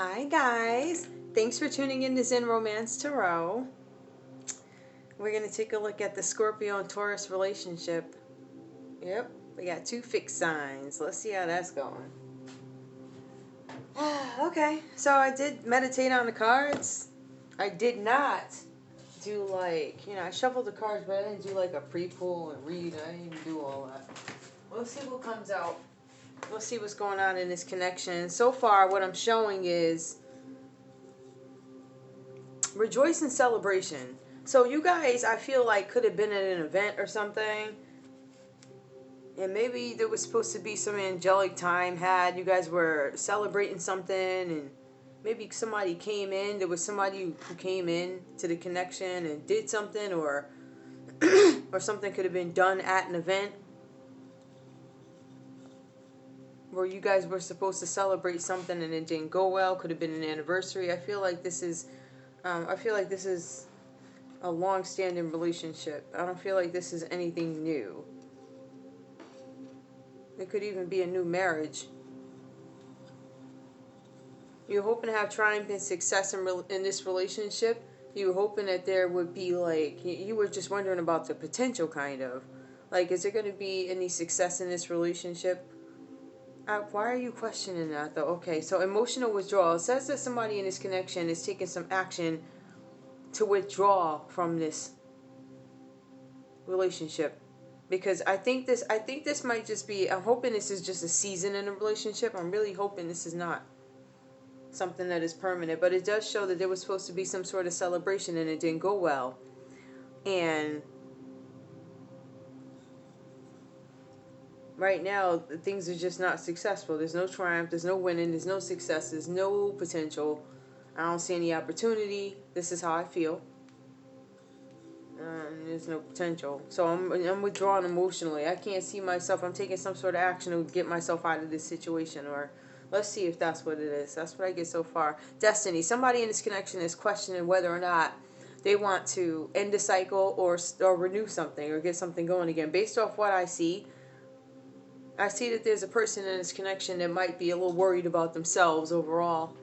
Hi guys, thanks for tuning in to Zen Romance Tarot. We're going to take a look at the Scorpio and Taurus relationship. Yep, we got two fixed signs. Let's see how that's going. Okay, so I did meditate on the cards. I did not do I shuffled the cards, but I didn't do like a pre-pull and read. I didn't even do all that. Let's see what comes out. Let's see what's going on in this connection. So far, what I'm showing is rejoice and celebration. So you guys, I feel like, could have been at an event or something, and maybe there was supposed to be some angelic time had. You guys were celebrating something, and maybe somebody came in. There was somebody who came in to the connection and did something, or or something could have been done at an event where you guys were supposed to celebrate something and it didn't go well. Could have been an anniversary. I feel like this is a long-standing relationship. I don't feel like this is anything new. It could even be a new marriage. You're hoping to have triumph and success in this relationship. You were hoping that there would be you were just wondering about the potential, kind of. Like, is there going to be any success in this relationship? Why are you questioning that, though? Okay, so emotional withdrawal. It says that somebody in this connection is taking some action to withdraw from this relationship, because I think this might just be, I'm hoping this is just a season in a relationship. I'm really hoping this is not something that is permanent, but it does show that there was supposed to be some sort of celebration and it didn't go well, and right now things are just not successful. There's no triumph, there's no winning, there's no success, there's no potential. I don't see any opportunity. This is how I feel. There's no potential. So I'm withdrawing emotionally. I can't see myself. I'm taking some sort of action to get myself out of this situation. Or let's see if that's what it is. That's what I get so far. Destiny. Somebody in this connection is questioning whether or not they want to end a cycle or renew something or get something going again. Based off what I see that there's a person in this connection that might be a little worried about themselves overall.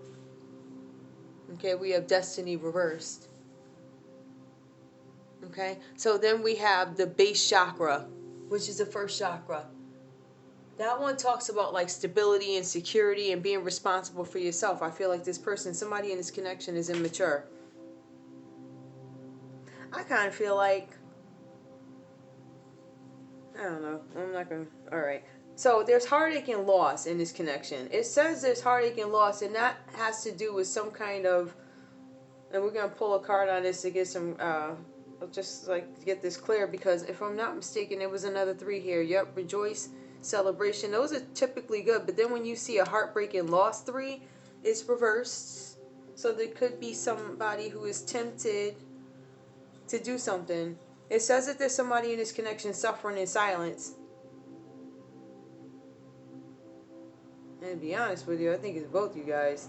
Okay, we have destiny reversed. Okay, so then we have the base chakra, which is the first chakra. That one talks about like stability and security and being responsible for yourself. I feel like this person, somebody in this connection, is immature. I kind of feel like, I don't know, I'm not going to, alright. So there's heartache and loss in this connection. It says there's heartache and loss, and that has to do with some kind of, and we're going to pull a card on this to get some, just like get this clear, because if I'm not mistaken, there was another 3 here. Yep, rejoice, celebration. Those are typically good, but then when you see a heartbreak and loss 3, it's reversed. So there could be somebody who is tempted to do something. It says that there's somebody in this connection suffering in silence. And to be honest with you, I think it's both you guys.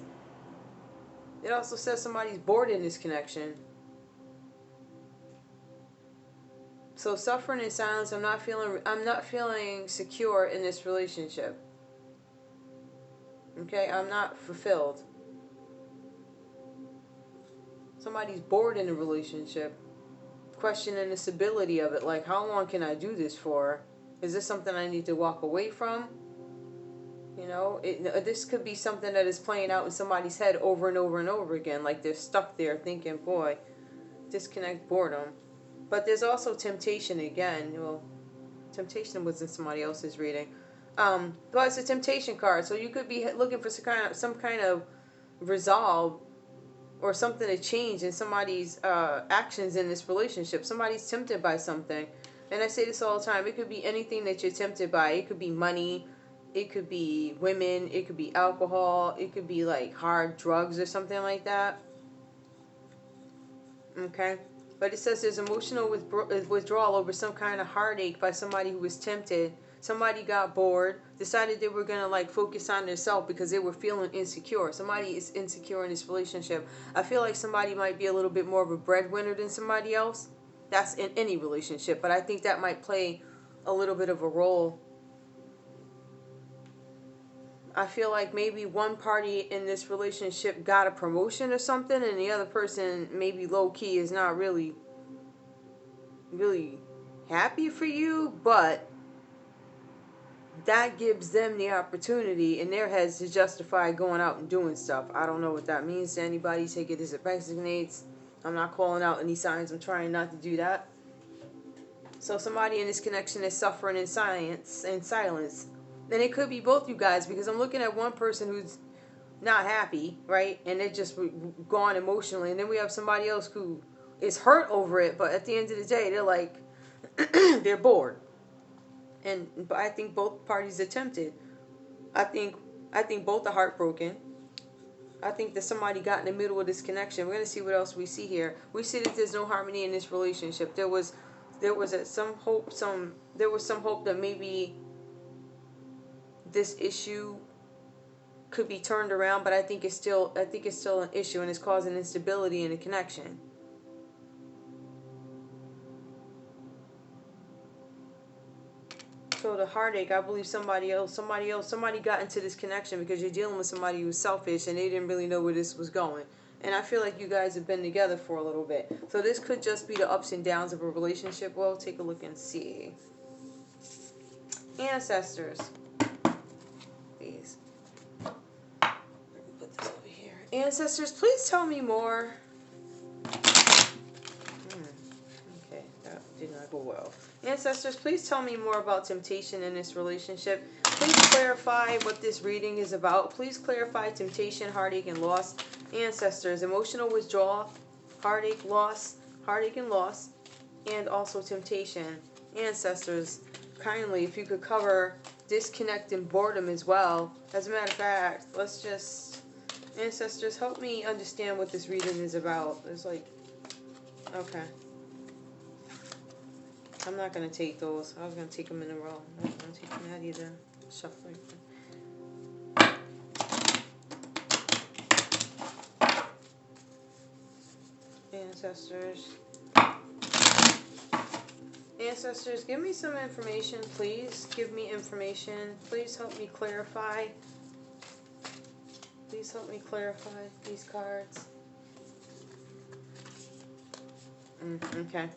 It also says somebody's bored in this connection. So suffering in silence. I'm not feeling secure in this relationship. Okay, I'm not fulfilled. Somebody's bored in a relationship, questioning the stability of it. Like, how long can I do this for? Is this something I need to walk away from? You know, this could be something that is playing out in somebody's head over and over and over again. Like they're stuck there thinking, boy, disconnect, boredom. But there's also temptation again. Well, temptation was in somebody else's reading. But it's a temptation card. So you could be looking for some kind of resolve or something to change in somebody's actions in this relationship. Somebody's tempted by something. And I say this all the time. It could be anything that you're tempted by. It could be money. It could be women. It could be alcohol. It could be like hard drugs or something like that. Okay? But it says there's emotional withdrawal over some kind of heartache by somebody who was tempted. Somebody got bored, decided they were going to like focus on themselves because they were feeling insecure. Somebody is insecure in this relationship. I feel like somebody might be a little bit more of a breadwinner than somebody else. That's in any relationship. But I think that might play a little bit of a role. I feel like maybe one party in this relationship got a promotion or something, and the other person maybe low key is not really happy for you, but that gives them the opportunity in their heads to justify going out and doing stuff. I don't know what that means to anybody. Take it as it resonates. I'm not calling out any signs. I'm trying not to do that. So somebody in this connection is suffering in silence. And it could be both you guys, because I'm looking at one person who's not happy, right? And they're just gone emotionally. And then we have somebody else who is hurt over it, but at the end of the day, they're like, they're bored. But I think both parties attempted. I think both are heartbroken. I think that somebody got in the middle of this connection. We're gonna see what else we see here. We see that there's no harmony in this relationship. There was some hope that maybe this issue could be turned around, but I think it's still an issue, and it's causing instability in the connection. So the heartache, I believe somebody got into this connection because you're dealing with somebody who's selfish and they didn't really know where this was going. And I feel like you guys have been together for a little bit. So this could just be the ups and downs of a relationship. Well, take a look and see. Ancestors. Please. Put this over here. Ancestors, please tell me more. Okay, that did not go well. Ancestors, please tell me more about temptation in this relationship. Please clarify what this reading is about. Please clarify temptation, heartache, and loss. Ancestors, emotional withdrawal, heartache, and loss, and also temptation. Ancestors, kindly, if you could cover disconnect and boredom as well. As a matter of fact, Ancestors, help me understand what this reading is about. It's like, okay. I'm not going to take those. I was going to take them in a row. I'm not going to take that either. Shuffling. Ancestors, give me some information, please. Give me information. Please help me clarify. Please help me clarify these cards. Okay.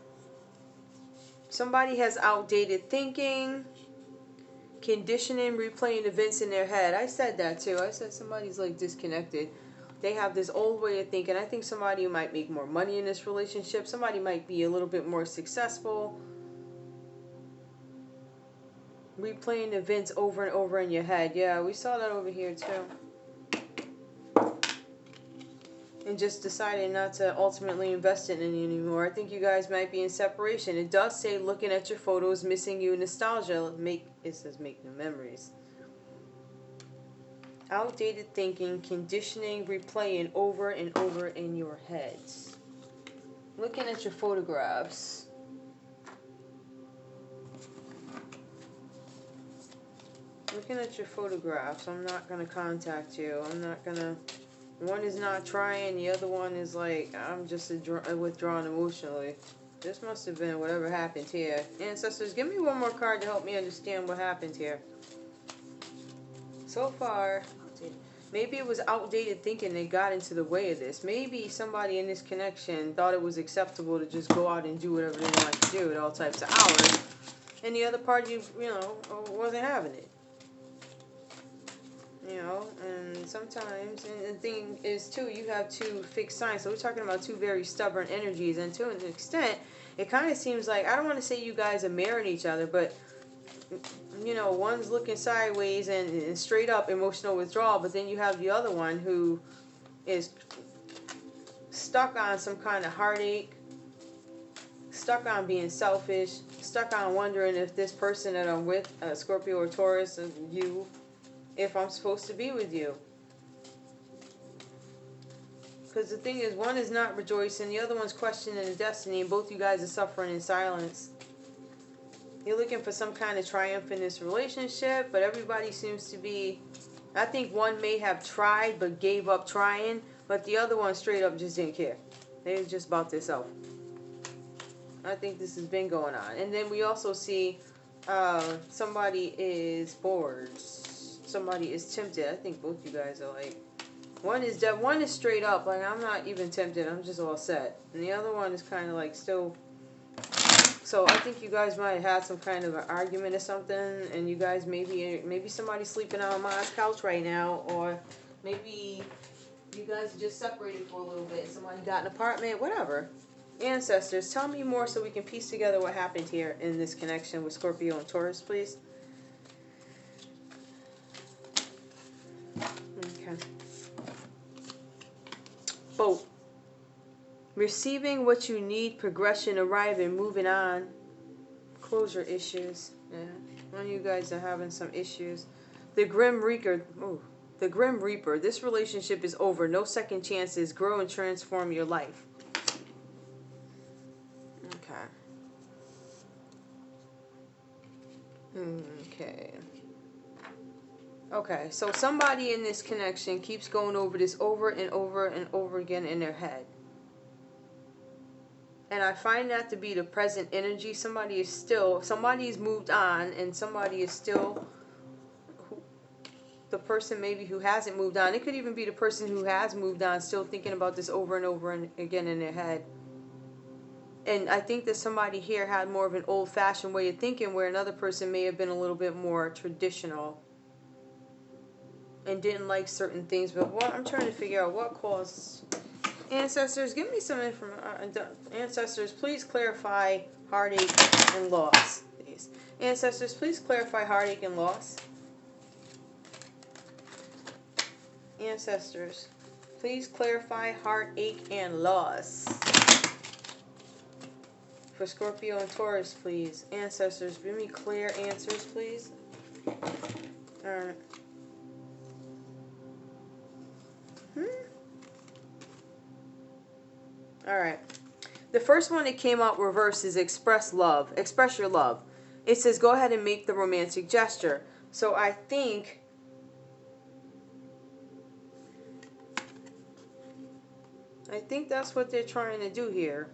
Somebody has outdated thinking, conditioning, replaying events in their head. I said that too. I said somebody's like disconnected. They have this old way of thinking. I think somebody might make more money in this relationship. Somebody might be a little bit more successful. Replaying events over and over in your head. Yeah, we saw that over here too. And just deciding not to ultimately invest in it anymore. I think you guys might be in separation. It does say looking at your photos, missing you, nostalgia. It says make new memories. Outdated thinking, conditioning, replaying over and over in your heads. Looking at your photographs. Looking at your photographs. I'm not going to contact you. I'm not going to... One is not trying. The other one is like, I'm just withdrawn emotionally. This must have been whatever happened here. Ancestors, give me one more card to help me understand what happened here. So far... Maybe it was outdated thinking that got into the way of this. Maybe somebody in this connection thought it was acceptable to just go out and do whatever they wanted to do at all types of hours. And the other party, wasn't having it. And sometimes, and the thing is too, you have two fixed signs. So we're talking about two very stubborn energies. And to an extent, it kind of seems like, I don't want to say you guys are mirroring each other, but... one's looking sideways and straight up emotional withdrawal, but then you have the other one who is stuck on some kind of heartache, stuck on being selfish, stuck on wondering if this person that I'm with, Scorpio or Taurus, if I'm supposed to be with you. Because the thing is, one is not rejoicing, the other one's questioning the destiny, and both you guys are suffering in silence. You're looking for some kind of triumph in this relationship, but everybody seems to be... I think one may have tried but gave up trying, but the other one straight up just didn't care. They was just about themselves. I think this has been going on. And then we also see somebody is bored. somebody is tempted. I think both you guys are like, one is straight up, like, I'm not even tempted, I'm just all set. And the other one is kind of like still. So I think you guys might have had some kind of an argument or something, and you guys maybe somebody's sleeping on Ma's couch right now, or maybe you guys are just separated for a little bit, somebody got an apartment, whatever. Ancestors, tell me more so we can piece together what happened here in this connection with Scorpio and Taurus, please. Okay. Boat. Receiving what you need, progression, arriving, moving on. Closure issues. Yeah. One of you guys are having some issues. The Grim Reaper. Oh, the Grim Reaper. This relationship is over. No second chances. Grow and transform your life. Okay. Okay. Okay, so somebody in this connection keeps going over this over and over and over again in their head. And I find that to be the present energy. Somebody's moved on, and somebody is still the person maybe who hasn't moved on. It could even be the person who has moved on still thinking about this over and over and again in their head. And I think that somebody here had more of an old-fashioned way of thinking, where another person may have been a little bit more traditional and didn't like certain things. But what I'm trying to figure out, what caused... Ancestors, give me some information. Ancestors, please clarify heartache and loss. Please. Ancestors, please clarify heartache and loss. Ancestors, please clarify heartache and loss. For Scorpio and Taurus, please. Ancestors, give me clear answers, please. Alright. Alright. The first one that came out reversed is express love. Express your love. It says go ahead and make the romantic gesture. So I think that's what they're trying to do here.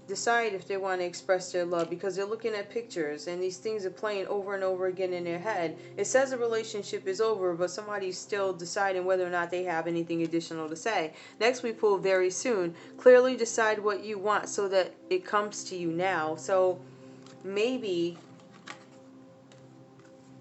Decide if they want to express their love, because they're looking at pictures and these things are playing over and over again in their head. It says a relationship is over, but somebody's still deciding whether or not they have anything additional to say. Next we pull very soon. Clearly decide what you want so that it comes to you now. So maybe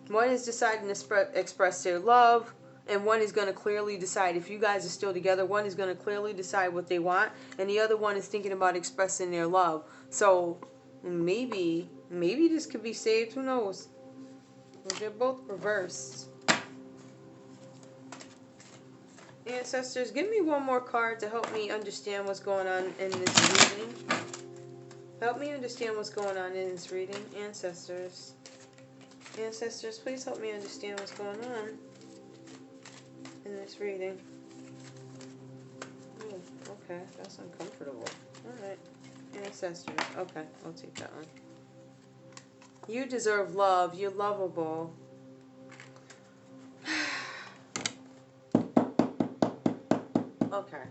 one is deciding to express their love, and one is going to clearly decide, if you guys are still together, one is going to clearly decide what they want, and the other one is thinking about expressing their love. So maybe this could be saved. Who knows? They're both reversed. Ancestors, give me one more card to help me understand what's going on in this reading. Help me understand what's going on in this reading. Ancestors. Ancestors, please help me understand what's going on in this reading. Ooh, okay, that's uncomfortable. Alright. Ancestors. Okay, I'll take that one. You deserve love. You're lovable. Okay.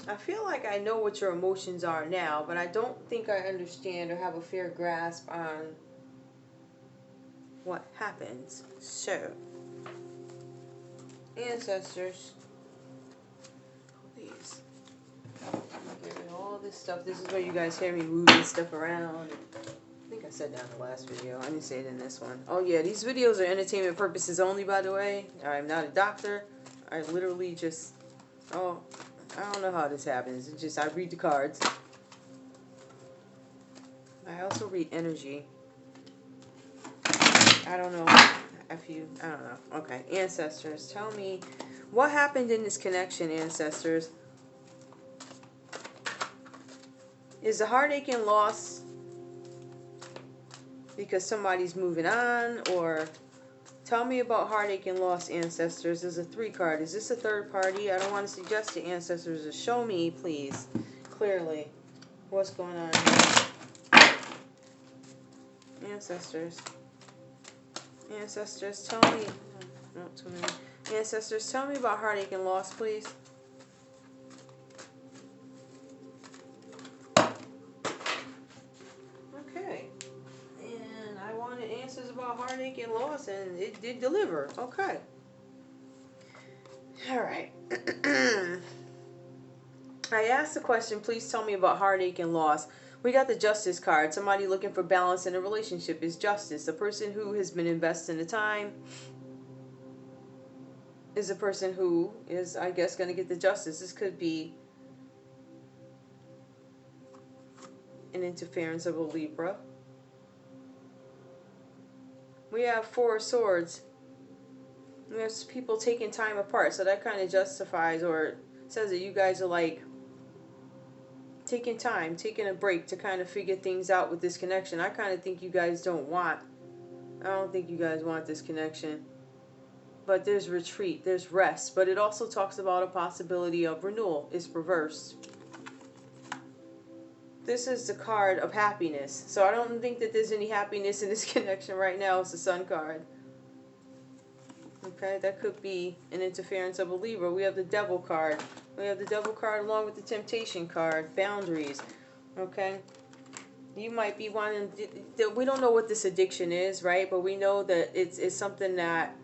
I feel like I know what your emotions are now, but I don't think I understand or have a fair grasp on what happens. So, ancestors, please. I'm getting all this stuff. This is where you guys hear me moving stuff around. I think I said that in the last video. I didn't say it in this one. Oh yeah, these videos are entertainment purposes only, by the way. I'm not a doctor. I literally just, I don't know how this happens. It's just I read the cards. I also read energy. I don't know I don't know. Okay, ancestors, tell me what happened in this connection, ancestors. Is the heartache and loss because somebody's moving on, or tell me about heartache and loss, ancestors. There's a 3 card. Is this a third party? I don't want to suggest to ancestors to show me, please, clearly what's going on here. Ancestors. Ancestors, tell me. No, too many. Ancestors, tell me about heartache and loss, please. Okay. And I wanted answers about heartache promise and it did deliver. Okay. All right. I asked the question, please tell me about heartache and loss. We got the justice card. Somebody looking for balance in a relationship is justice. The person who has been investing the time is the person who is, I guess, going to get the justice. This could be an interference of a Libra. We have Four of Swords. There's people taking time apart, so that kind of justifies or says that you guys are like taking time, taking a break to kind of figure things out with this connection. I kind of think you guys I don't think you guys want this connection. But there's retreat, there's rest, but it also talks about a possibility of renewal. It's reversed. This is the card of happiness. So I don't think that there's any happiness in this connection right now. It's the Sun card. Okay, that could be an interference of a Libra. We have the Devil card. We have the Devil card along with the Temptation card. Boundaries. Okay. You might be wanting... We don't know what this addiction is, right? But we know that it's something that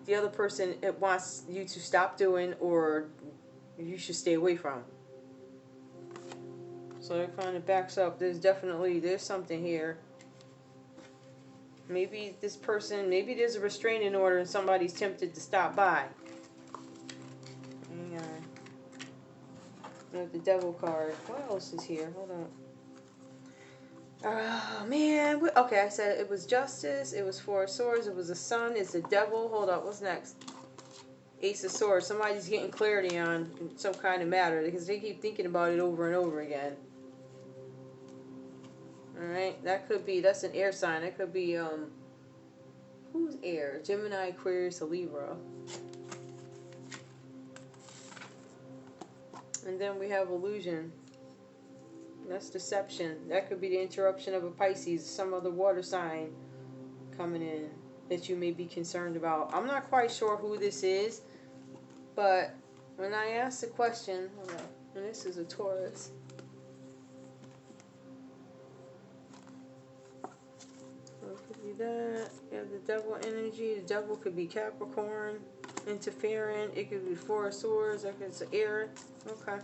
the other person wants you to stop doing or you should stay away from. So it kind of backs up. There's something here. Maybe this person, maybe there's a restraining order and somebody's tempted to stop by. Hang on. We have the Devil card. What else is here? Hold on. Oh, man. Okay, I said it was Justice. It was Four of Swords. It was the Sun. It's the Devil. Hold up. What's next? Ace of Swords. Somebody's getting clarity on some kind of matter because they keep thinking about it over and over again. Alright, that's an air sign. That could be, who's air? Gemini, Aquarius, or Libra. And then we have illusion. That's deception. That could be the interruption of a Pisces, some other water sign coming in that you may be concerned about. I'm not quite sure who this is, but when I asked the question, hold on, and this is a Taurus. That you have the Devil energy. The Devil could be Capricorn, interfering. It could be Four of Swords. That could be air. Okay.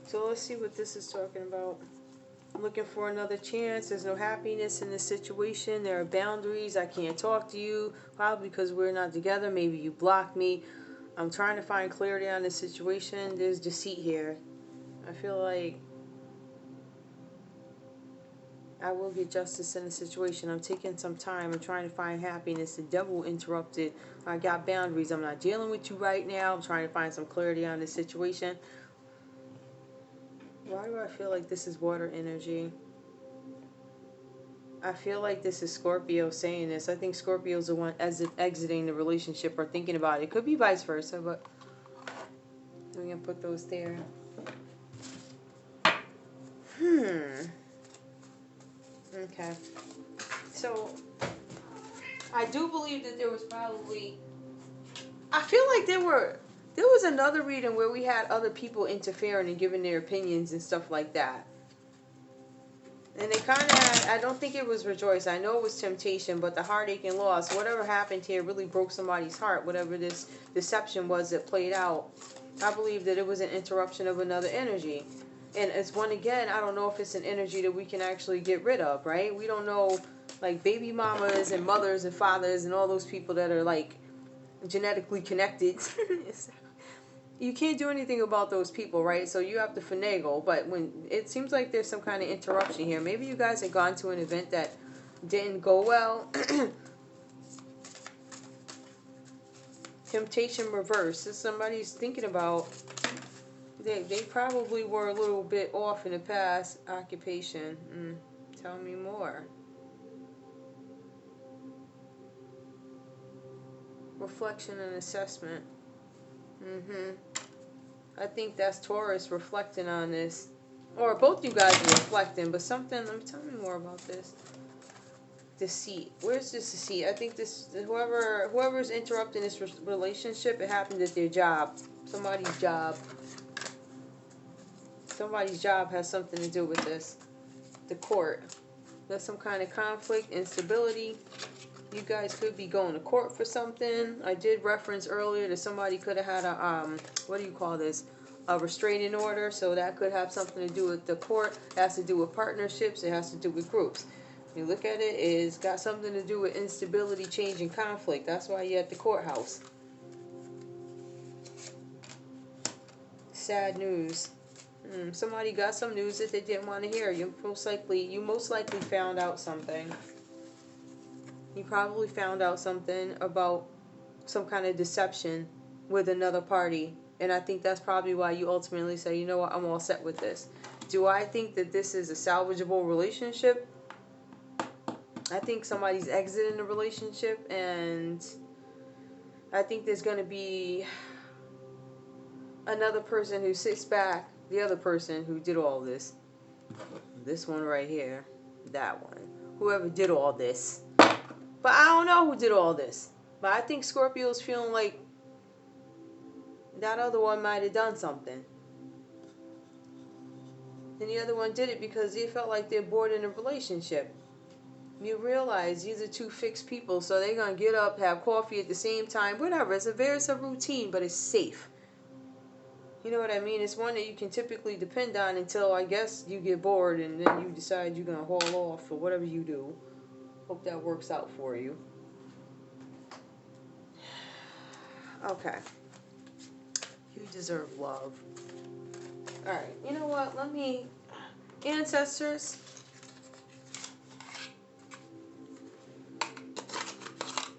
So let's see what this is talking about. I'm looking for another chance. There's no happiness in this situation. There are boundaries. I can't talk to you. Probably because we're not together. Maybe you blocked me. I'm trying to find clarity on this situation. There's deceit here. I feel like I will get justice in the situation. I'm taking some time. I'm trying to find happiness. The Devil interrupted. I got boundaries. I'm not dealing with you right now. I'm trying to find some clarity on this situation. Why do I feel like this is water energy? I feel like this is Scorpio saying this. I think Scorpio's the one exiting the relationship or thinking about it. It could be vice versa, but we're going to put those there. Okay. So, I do believe that there was probably... I feel like there was another reading where we had other people interfering and giving their opinions and stuff like that. And they kind of had... I don't think it was Rejoice. I know it was Temptation, but the heartache and loss, whatever happened here really broke somebody's heart. Whatever this deception was that played out. I believe that it was an interruption of another energy. And it's one, again, I don't know if it's an energy that we can actually get rid of, right? We don't know, like, baby mamas and mothers and fathers and all those people that are, like, genetically connected. You can't do anything about those people, right? So you have to finagle. But when it seems like there's some kind of interruption here. Maybe you guys had gone to an event that didn't go well. Temptation reverse. If somebody's thinking about... They probably were a little bit off in the past. Occupation. Tell me more. Reflection and assessment. I think that's Taurus reflecting on this. Or both you guys are reflecting, but something... Tell me more about this. Deceit. Where's this deceit? I think this... Whoever's interrupting this relationship, it happened at their job. Somebody's job. Somebody's job has something to do with this. The court. There's some kind of conflict, instability. You guys could be going to court for something. I did reference earlier that somebody could have had a, what do you call this? A restraining order. So that could have something to do with the court. It has to do with partnerships. It has to do with groups. You look at it, it's got something to do with instability, change, and conflict. That's why you're at the courthouse. Sad news. Somebody got some news that they didn't want to hear. You most likely found out something. You probably found out something about some kind of deception with another party. And I think that's probably why you ultimately say, you know what, I'm all set with this. Do I think that this is a salvageable relationship? I think somebody's exiting the relationship, and I think there's going to be another person who sits back, the other person who did all this. This one right here, that one. Whoever did all this. But I don't know who did all this. But I think Scorpio's feeling like that other one might have done something. And the other one did it because they felt like they're bored in a relationship. You realize these are two fixed people, so they're going to get up, have coffee at the same time, whatever. It's a routine, but it's safe. You know what I mean? It's one that you can typically depend on until, I guess, you get bored and then you decide you're going to haul off or whatever you do. Hope that works out for you. Okay. You deserve love. Alright, you know what? Let me... Ancestors...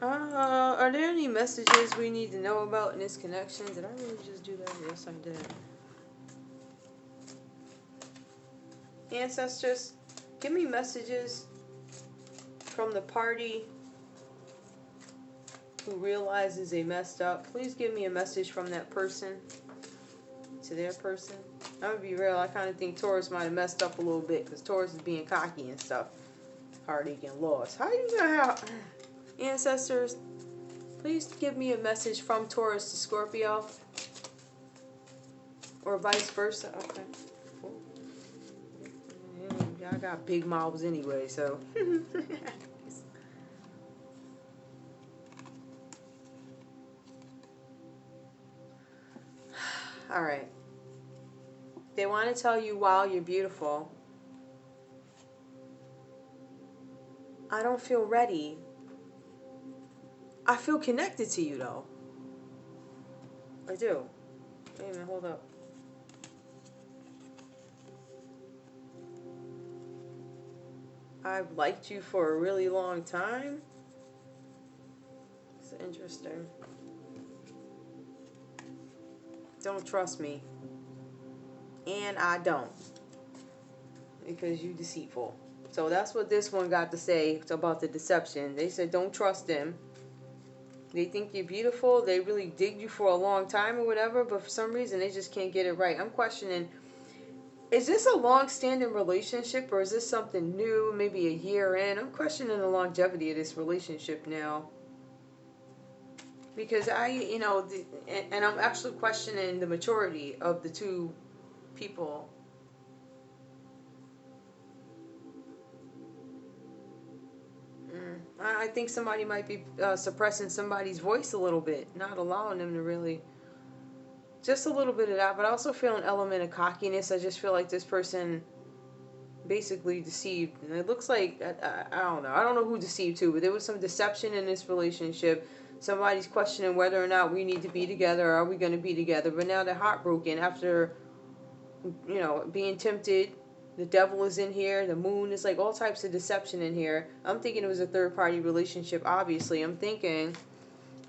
are there any messages we need to know about in this connection? Did I really just do that? Yes, I did. Ancestors, give me messages from the party who realizes they messed up. Please give me a message from that person to their person. I'm going to be real. I kind of think Taurus might have messed up a little bit because Taurus is being cocky and stuff. Heartache and loss. How you going to have... Ancestors, please give me a message from Taurus to Scorpio. Or vice versa. Okay. Y'all got big mouths anyway, so. Alright. They want to tell you, wow, you're beautiful. I don't feel ready. I feel connected to you, though. I do. Wait a minute, hold up. I've liked you for a really long time. It's interesting. Don't trust me. And I don't. Because you're deceitful. So that's what this one got to say about the deception. They said don't trust them. They think you're beautiful. They really dig you for a long time or whatever. But for some reason, they just can't get it right. I'm questioning, is this a long-standing relationship or is this something new, maybe a year in? I'm questioning the longevity of this relationship now. Because and I'm actually questioning the maturity of the two people. I think somebody might be suppressing somebody's voice a little bit, not allowing them to really, just a little bit of that, but I also feel an element of cockiness. I just feel like this person basically deceived, and it looks like, I don't know who deceived who, but there was some deception in this relationship. Somebody's questioning whether or not we need to be together, or are we going to be together, but now they're heartbroken after, being tempted. The devil is in here. The moon is like all types of deception in here. I'm thinking it was a third-party relationship, obviously. I'm thinking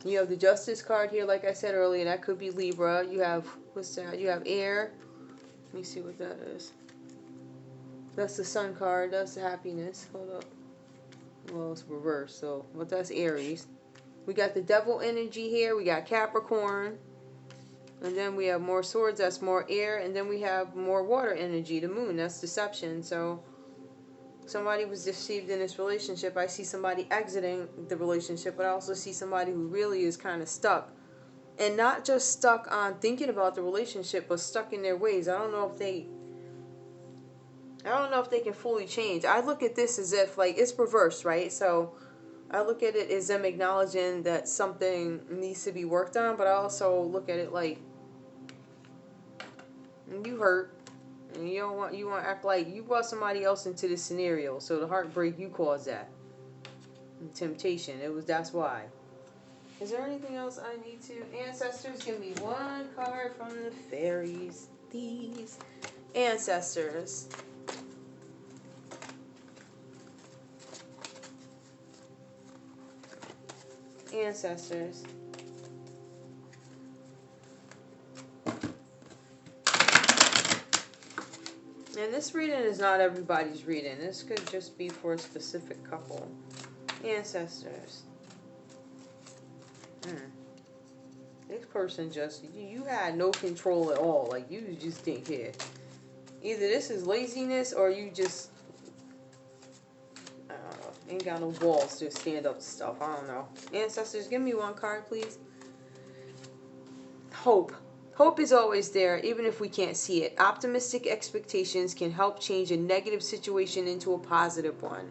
you have the Justice card here, like I said earlier. That could be Libra. You have, what's that? You have air. Let me see what that is. That's the Sun card. That's the happiness. Hold up. Well, it's reversed, so, but that's Aries. We got the devil energy here. We got Capricorn. And then we have more swords, that's more air, and then we have more water energy, the moon, that's deception. So somebody was deceived in this relationship. I see somebody exiting the relationship, but I also see somebody who really is kind of stuck. And not just stuck on thinking about the relationship, but stuck in their ways. I don't know if they can fully change. I look at this as if, like, it's reversed, right? So I look at it as them acknowledging that something needs to be worked on, but I also look at it like, you hurt, and you want to act like you brought somebody else into this scenario, so the heartbreak, you caused that. And temptation, that's why. Is there anything else I need to? Ancestors, give me one card from the fairies. These ancestors. Ancestors. And this reading is not everybody's reading. This could just be for a specific couple. Ancestors. This person just, you had no control at all. Like, you just didn't care. Either this is laziness or you just, I don't know, ain't got no balls to stand up to stuff. I don't know. Ancestors, give me one card, please. Hope. Hope is always there, even if we can't see it. Optimistic expectations can help change a negative situation into a positive one.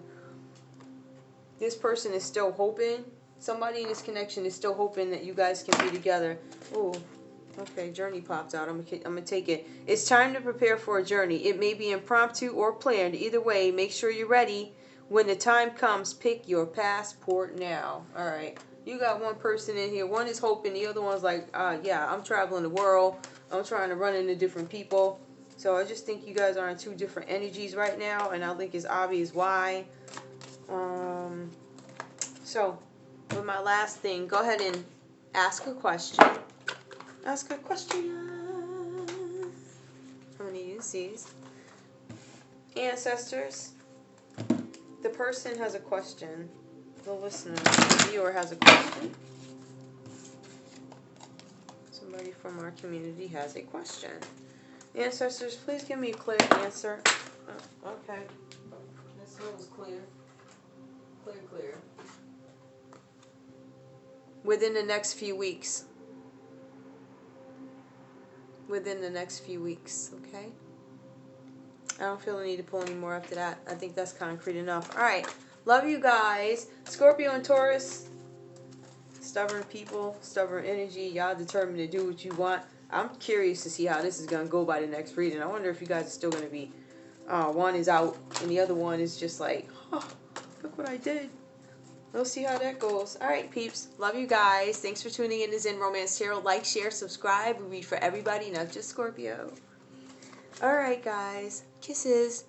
This person is still hoping. Somebody in this connection is still hoping that you guys can be together. Oh, okay, journey popped out. I'm gonna take it. It's time to prepare for a journey. It may be impromptu or planned. Either way, make sure you're ready. When the time comes, pick your passport now. All right. You got one person in here. One is hoping. The other one's like, yeah, I'm traveling the world. I'm trying to run into different people. So I just think you guys are in two different energies right now. And I think it's obvious why. So, with my last thing, go ahead and ask a question. Ask a question. I'm going to use these. Ancestors, the person has a question. The listener, the viewer has a question. Somebody from our community has a question. Ancestors, please give me a clear answer. Oh, okay. This one was clear. Clear. Within the next few weeks. Within the next few weeks, okay? I don't feel the need to pull any more after that. I think that's concrete enough. All right. Love you guys. Scorpio and Taurus. Stubborn people, stubborn energy. Y'all determined to do what you want. I'm curious to see how this is going to go by the next reading. I wonder if you guys are still going to be... one is out and the other one is just like, oh, look what I did. We'll see how that goes. All right, peeps. Love you guys. Thanks for tuning in to Zen Romance Tarot. Like, share, subscribe. We read for everybody, not just Scorpio. All right, guys. Kisses.